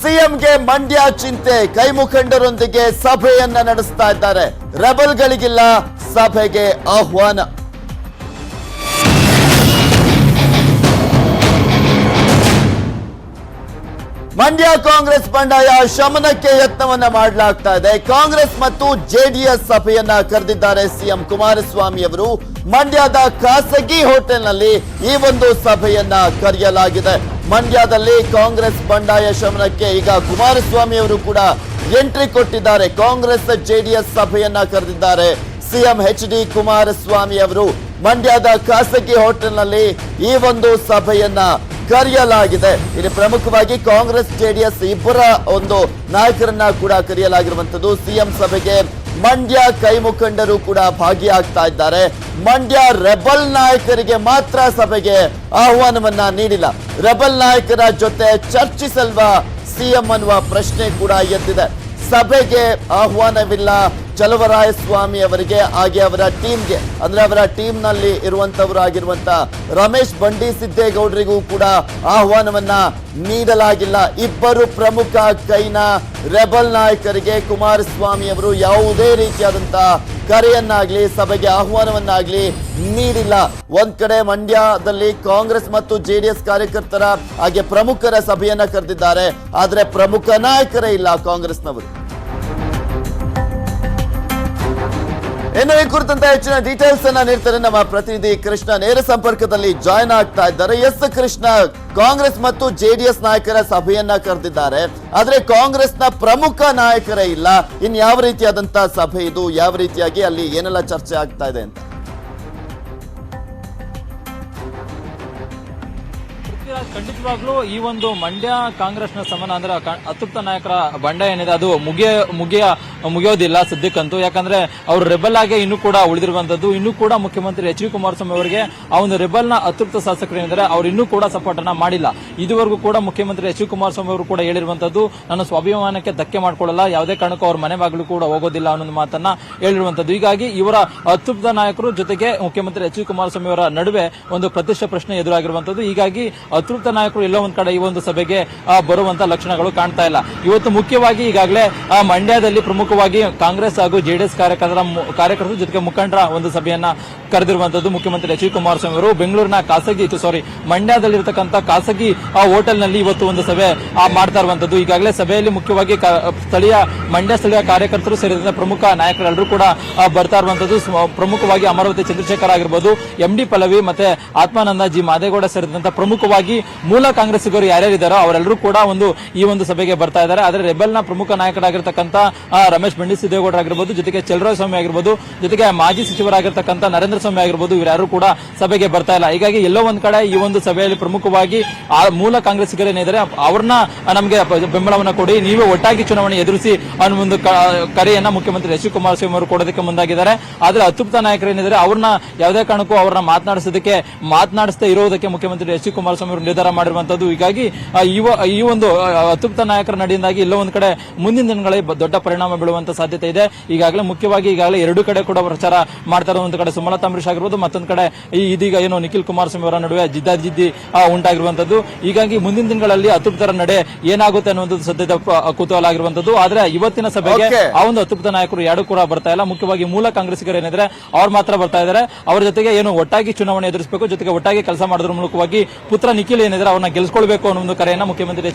ಸಿಎಂಗೆ ಮಂಡ್ಯ ಚಿಂತೆ, ಕೈ ಮುಖಂಡರೊಂದಿಗೆ ಸಭೆಯನ್ನ ನಡೆಸ್ತಾ ಇದ್ದಾರೆ. ರೆಬಲ್ಗಳಿಗಿಲ್ಲ ಸಭೆಗೆ ಆಹ್ವಾನ. ಮಂಡ್ಯ ಕಾಂಗ್ರೆಸ್ ಬಂಡಾಯ ಶಮನಕ್ಕೆ ಯತ್ನವನ್ನ ಮಾಡಲಾಗ್ತಾ ಇದೆ. ಕಾಂಗ್ರೆಸ್ ಮತ್ತು ಜೆಡಿಎಸ್ ಸಭೆಯನ್ನ ಕರೆದಿದ್ದಾರೆ ಸಿಎಂ ಕುಮಾರಸ್ವಾಮಿ ಅವರು. ಮಂಡ್ಯದ ಖಾಸಗಿ ಹೋಟೆಲ್ನಲ್ಲಿ ಈ ಒಂದು ಸಭೆಯನ್ನ ಕರೆಯಲಾಗಿದೆ. ಮಂಡ್ಯದಲ್ಲಿ ಕಾಂಗ್ರೆಸ್ ಬಂಡಾಯ ಶಮನಕ್ಕೆ ಈಗ ಕುಮಾರಸ್ವಾಮಿ ಅವರು ಕೂಡ ಎಂಟ್ರಿ ಕೊಟ್ಟಿದ್ದಾರೆ. ಕಾಂಗ್ರೆಸ್ ಜೆಡಿಎಸ್ ಸಭೆಯನ್ನ ಕರೆದಿದ್ದಾರೆ ಸಿಎಂ ಎಚ್.ಡಿ. ಕುಮಾರಸ್ವಾಮಿ ಅವರು. ಮಂಡ್ಯದ ಖಾಸಗಿ ಹೋಟೆಲ್ನಲ್ಲಿ ಈ ಒಂದು ಸಭೆಯನ್ನ ಕರೆಯಲಾಗಿದೆ. ಇಲ್ಲಿ ಪ್ರಮುಖವಾಗಿ ಕಾಂಗ್ರೆಸ್ ಜೆಡಿಎಸ್ ಇಬ್ಬರ ಒಂದು ನಾಯಕರನ್ನ ಕೂಡ ಕರೆಯಲಾಗಿರುವಂತದ್ದು. ಸಿಎಂ ಸಭೆಗೆ ಮಂಡ್ಯ ಕೈ ಮುಖಂಡರು ಕೂಡ ಭಾಗಿಯಾಗ್ತಾ ಇದ್ದಾರೆ. ಮಂಡ್ಯ ರೆಬಲ್ ನಾಯಕರಿಗೆ ಮಾತ್ರ ಸಭೆಗೆ ಆಹ್ವಾನವನ್ನ ನೀಡಿಲ್ಲ. ರೆಬಲ್ ನಾಯಕರ ಜೊತೆ ಚರ್ಚಿಸಲ್ವಾ ಸಿಎಂ ಅನ್ನುವ ಪ್ರಶ್ನೆ ಕೂಡ ಎದ್ದಿದೆ. ಸಭೆಗೆ ಆಹ್ವಾನವಿಲ್ಲ ಚಲುವರಾಯಸ್ವಾಮಿ ಅವರಿಗೆ, ಹಾಗೆ ಅವರ ಟೀಮ್ಗೆ, ಅಂದ್ರೆ ಅವರ ಟೀಮ್ ನಲ್ಲಿ ಇರುವಂತವರಾಗಿರುವಂತ ರಮೇಶ್ ಬಂಡಿ ಸಿದ್ದೇಗೌಡರಿಗೂ ಕೂಡ ಆಹ್ವಾನವನ್ನ ನೀಡಲಾಗಿಲ್ಲ. ಇಬ್ಬರು ಪ್ರಮುಖ ಕೈನ ರೆಬಲ್ ನಾಯಕರಿಗೆ ಕುಮಾರಸ್ವಾಮಿ ಅವರು ಯಾವುದೇ ರೀತಿಯಾದಂತ ಕರೆಯನ್ನಾಗ್ಲಿ ಸಭೆಗೆ ಆಹ್ವಾನವನ್ನಾಗ್ಲಿ ನೀಡಿಲ್ಲ. ಒಂದ್ ಕಡೆ ಮಂಡ್ಯದಲ್ಲಿ ಕಾಂಗ್ರೆಸ್ ಮತ್ತು ಜೆಡಿಎಸ್ ಕಾರ್ಯಕರ್ತರ ಹಾಗೆ ಪ್ರಮುಖರ ಸಭೆಯನ್ನ ಕರೆದಿದ್ದಾರೆ, ಆದ್ರೆ ಪ್ರಮುಖ ನಾಯಕರೇ ಇಲ್ಲ ಕಾಂಗ್ರೆಸ್ನವರು. ಇನ್ನು ಈ ಕುರಿತಂತೆ ಹೆಚ್ಚಿನ ಡೀಟೇಲ್ಸ್ ಅನ್ನ ನೀಡ್ತಾರೆ ನಮ್ಮ ಪ್ರತಿನಿಧಿ ಕೃಷ್ಣ. ನೇರ ಸಂಪರ್ಕದಲ್ಲಿ ಜಾಯ್ನ್ ಆಗ್ತಾ ಇದ್ದಾರೆ. ಎಸ್ ಕೃಷ್ಣ, ಕಾಂಗ್ರೆಸ್ ಮತ್ತು ಜೆಡಿಎಸ್ ನಾಯಕರ ಸಭೆಯನ್ನ ಕರೆದಿದ್ದಾರೆ, ಆದ್ರೆ ಕಾಂಗ್ರೆಸ್ನ ಪ್ರಮುಖ ನಾಯಕರೇ ಇಲ್ಲ. ಇನ್ ಯಾವ ರೀತಿಯಾದಂತ ಸಭೆ ಇದು, ಯಾವ ರೀತಿಯಾಗಿ ಅಲ್ಲಿ ಏನೆಲ್ಲ ಚರ್ಚೆ ಆಗ್ತಾ ಇದೆ ಅಂತ? ಖಂಡಿತವಾಗ್ಲೂ ಈ ಒಂದು ಮಂಡ್ಯ ಕಾಂಗ್ರೆಸ್ನ ಸಮಾನ ಅಂದ್ರೆ ಅತೃಪ್ತ ನಾಯಕರ ಬಂಡಾಯ ಏನಿದೆ ಅದು ಮುಗಿಯೋದಿಲ್ಲ ಸದ್ಯಕ್ಕಂತೂ. ಯಾಕಂದ್ರೆ ಅವರು ರೆಬಲ್ ಆಗಿ ಇನ್ನೂ ಕೂಡ ಉಳಿದಿರುವಂತದ್ದು. ಇನ್ನೂ ಕೂಡ ಮುಖ್ಯಮಂತ್ರಿ ಎಚ್.ಡಿ. ಕುಮಾರಸ್ವಾಮಿ ಅವರಿಗೆ ಆ ಒಂದು ರೆಬಲ್ ನ ಅತೃಪ್ತ ಶಾಸಕರು ಏನಿದ್ದಾರೆ ಅವ್ರು ಇನ್ನೂ ಕೂಡ ಸಪೋರ್ಟ್ ಅನ್ನ ಮಾಡಿಲ್ಲ. ಇದುವರೆಗೂ ಕೂಡ ಮುಖ್ಯಮಂತ್ರಿ ಎಚ್.ಡಿ. ಕುಮಾರಸ್ವಾಮಿ ಅವರು ಕೂಡ ಹೇಳಿರುವಂತದ್ದು, ನನ್ನ ಸ್ವಾಭಿಮಾನಕ್ಕೆ ಧಕ್ಕೆ ಮಾಡ್ಕೊಳ್ಳಲ್ಲ, ಯಾವುದೇ ಕಾರಣಕ್ಕೂ ಅವ್ರ ಮನೆ ಬಾಗಿಲು ಕೂಡ ಹೋಗೋದಿಲ್ಲ ಅನ್ನೋ ಮಾತನ್ನ ಹೇಳಿರುವಂತದ್ದು. ಹೀಗಾಗಿ ಇವರ ಅತೃಪ್ತ ನಾಯಕರು ಜೊತೆಗೆ ಮುಖ್ಯಮಂತ್ರಿ ಎಚ್.ಡಿ. ಕುಮಾರಸ್ವಾಮಿ ಅವರ ನಡುವೆ ಒಂದು ಪ್ರತಿಷ್ಠೆ ಪ್ರಶ್ನೆ ಎದುರಾಗಿರುವಂತದ್ದು. ಹೀಗಾಗಿ ಅತೃಪ್ತ ನಾಯಕರು ಎಲ್ಲೋ ಒಂದ್ ಕಡೆ ಈ ಒಂದು ಸಭೆಗೆ ಬರುವಂತ ಲಕ್ಷಣಗಳು ಕಾಣ್ತಾ ಇಲ್ಲ. ಇವತ್ತು ಮುಖ್ಯವಾಗಿ ಈಗಾಗಲೇ ಮಂಡ್ಯದಲ್ಲಿ ಪ್ರಮುಖವಾಗಿ ಕಾಂಗ್ರೆಸ್ ಹಾಗೂ ಜೆಡಿಎಸ್ ಕಾರ್ಯಕರ್ತರ ಜೊತೆಗೆ ಮುಖಂಡರ ಒಂದು ಸಭೆಯನ್ನ ಕರೆದಿರುವಂತದ್ದು ಮುಖ್ಯಮಂತ್ರಿ ಎಚ್.ಡಿ. ಕುಮಾರಸ್ವಾಮಿ ಅವರು. ಬೆಂಗಳೂರಿನ ಮಂಡ್ಯದಲ್ಲಿರತಕ್ಕಂಥ ಖಾಸಗಿ ಹೋಟೆಲ್ ನಲ್ಲಿ ಇವತ್ತು ಒಂದು ಸಭೆ ಮಾಡ್ತಾ ಇರುವಂತದ್ದು. ಈಗಾಗಲೇ ಸಭೆಯಲ್ಲಿ ಮುಖ್ಯವಾಗಿ ಮಂಡ್ಯ ಸ್ಥಳೀಯ ಕಾರ್ಯಕರ್ತರು ಸೇರಿದಂತೆ ಪ್ರಮುಖ ನಾಯಕರೆಲ್ಲರೂ ಕೂಡ ಬರ್ತಾ ಇರುವಂತದ್ದು. ಪ್ರಮುಖವಾಗಿ ಅಮರಾವತಿ ಚಂದ್ರಶೇಖರ್ ಆಗಿರ್ಬೋದು, ಎಂ.ಡಿ. ಪಲ್ಲವಿ ಮತ್ತೆ ಆತ್ಮಾನಂದ ಜಿ ಮಾದೇಗೌಡ ಸೇರಿದಂತೆ ಪ್ರಮುಖವಾಗಿ ಮೂಲ ಕಾಂಗ್ರೆಸ್ಸಿಗರು ಯಾರ್ಯಾರಿದ್ದಾರೋ ಅವರೆಲ್ಲರೂ ಕೂಡ ಈ ಒಂದು ಸಭೆಗೆ ಬರ್ತಾ ಇದ್ದಾರೆ. ಆದರೆ ರೆಬೆಲ್ನ ಪ್ರಮುಖ ನಾಯಕರಾಗಿರ್ತಕ್ಕಂಥ ರಮೇಶ್ ಬಂಡಿ ಸಿದ್ದೇಗೌಡರು ಆಗಿರ್ಬೋದು, ಜೊತೆಗೆ ಚಲುವರಾಯಸ್ವಾಮಿ ಆಗಿರ್ಬೋದು, ಜೊತೆಗೆ ಮಾಜಿ ಸಚಿವರಾಗಿರ್ತಕ್ಕಂಥ ನರೇಂದ್ರ ಸ್ವಾಮಿ ಆಗಿರ್ಬೋದು, ಇವರ್ಯಾರು ಕೂಡ ಸಭೆಗೆ ಬರ್ತಾ ಇಲ್ಲ. ಹೀಗಾಗಿ ಎಲ್ಲೋ ಒಂದ್ ಕಡೆ ಈ ಒಂದು ಸಭೆಯಲ್ಲಿ ಪ್ರಮುಖವಾಗಿ ಮೂಲ ಕಾಂಗ್ರೆಸ್ಸಿಗರು ಏನಿದ್ದಾರೆ ಅವ್ರನ್ನ ನಮಗೆ ಬೆಂಬಲವನ್ನ ಕೊಡಿ, ನೀವೇ ಒಟ್ಟಾಗಿ ಚುನಾವಣೆ ಎದುರಿಸಿ ಅನ್ನೋ ಒಂದು ಕರೆಯನ್ನ ಮುಖ್ಯಮಂತ್ರಿ ಎಚ್.ಡಿ. ಕುಮಾರಸ್ವಾಮಿ ಅವರು ಕೊಡೋದಕ್ಕೆ ಮುಂದಾಗಿದ್ದಾರೆ. ಆದ್ರೆ ಅತೃಪ್ತ ನಾಯಕರು ಏನಿದ್ದಾರೆ ಅವ್ರನ್ನ ಯಾವುದೇ ಕಾರಣಕ್ಕೂ ಅವ್ರನ್ನ ಮಾತನಾಡಿಸದೇ ಇರೋದಕ್ಕೆ ಮುಖ್ಯಮಂತ್ರಿ ಎಚ್.ಡಿ. ಕುಮಾರಸ್ವಾಮಿ ಅವರು ನಿರ್ಧಾರ ಮಾಡಿರುವಂತದ್ದು. ಹೀಗಾಗಿ ಈ ಒಂದು ಅತೃಪ್ತ ನಾಯಕರ ನಡೆಯಿಂದಾಗಿ ಎಲ್ಲೋ ಒಂದ್ ಕಡೆ ಮುಂದಿನ ದಿನಗಳಲ್ಲಿ ದೊಡ್ಡ ಪರಿಣಾಮ ಬೀಳುವಂತ ಸಾಧ್ಯತೆ ಇದೆ. ಈಗಾಗಲೇ ಎರಡು ಕಡೆ ಕೂಡ ಪ್ರಚಾರ ಮಾಡ್ತಾ ಇರೋ, ಒಂದು ಕಡೆ ಸುಮಲತಾ ಅಂಬರೀಶ್ ಆಗಿರ್ಬೋದು, ಮತ್ತೊಂದು ಕಡೆ ಇದೀಗ ಏನು ನಿಖಿಲ್ ಕುಮಾರಸ್ವಾಮಿ ಅವರ ನಡುವೆ ಜಿದ್ದಾಜಿದ್ದಿ ಉಂಟಾಗಿರುವಂತದ್ದು. ಹೀಗಾಗಿ ಮುಂದಿನ ದಿನಗಳಲ್ಲಿ ಅತೃಪ್ತರ ನಡೆ ಏನಾಗುತ್ತೆ ಅನ್ನುವಂಥದ್ದು ಸದ್ಯದ ಕುತೂಹಲ ಆಗಿರುವಂತದ್ದು. ಆದ್ರೆ ಇವತ್ತಿನ ಸಭೆಗೆ ಆ ಒಂದು ಅತೃಪ್ತ ನಾಯಕರು ಯಾರು ಕೂಡ ಬರ್ತಾ ಇಲ್ಲ. ಮುಖ್ಯವಾಗಿ ಮೂಲ ಕಾಂಗ್ರೆಸ್ಸಿಗರು ಏನಿದ್ರೆ ಅವ್ರು ಮಾತ್ರ ಬರ್ತಾ ಇದ್ದಾರೆ. ಅವರ ಜೊತೆಗೆ ಏನು ಒಟ್ಟಾಗಿ ಚುನಾವಣೆ ಎದುರಿಸಬೇಕು, ಜೊತೆಗೆ ಒಟ್ಟಾಗಿ ಕೆಲಸ ಮಾಡೋದ್ರ ಮೂಲಕವಾಗಿ ಪುತ್ರ ನಿಖಿಲ್ ಏನಿದ್ರೆ ಅವ್ರನ್ನ ಗೆಲ್ಸ್ಕೊಳ್ಬೇಕು ಅನ್ನೋ ಒಂದು ಕರೆಯನ್ನ ಮುಖ್ಯಮಂತ್ರಿ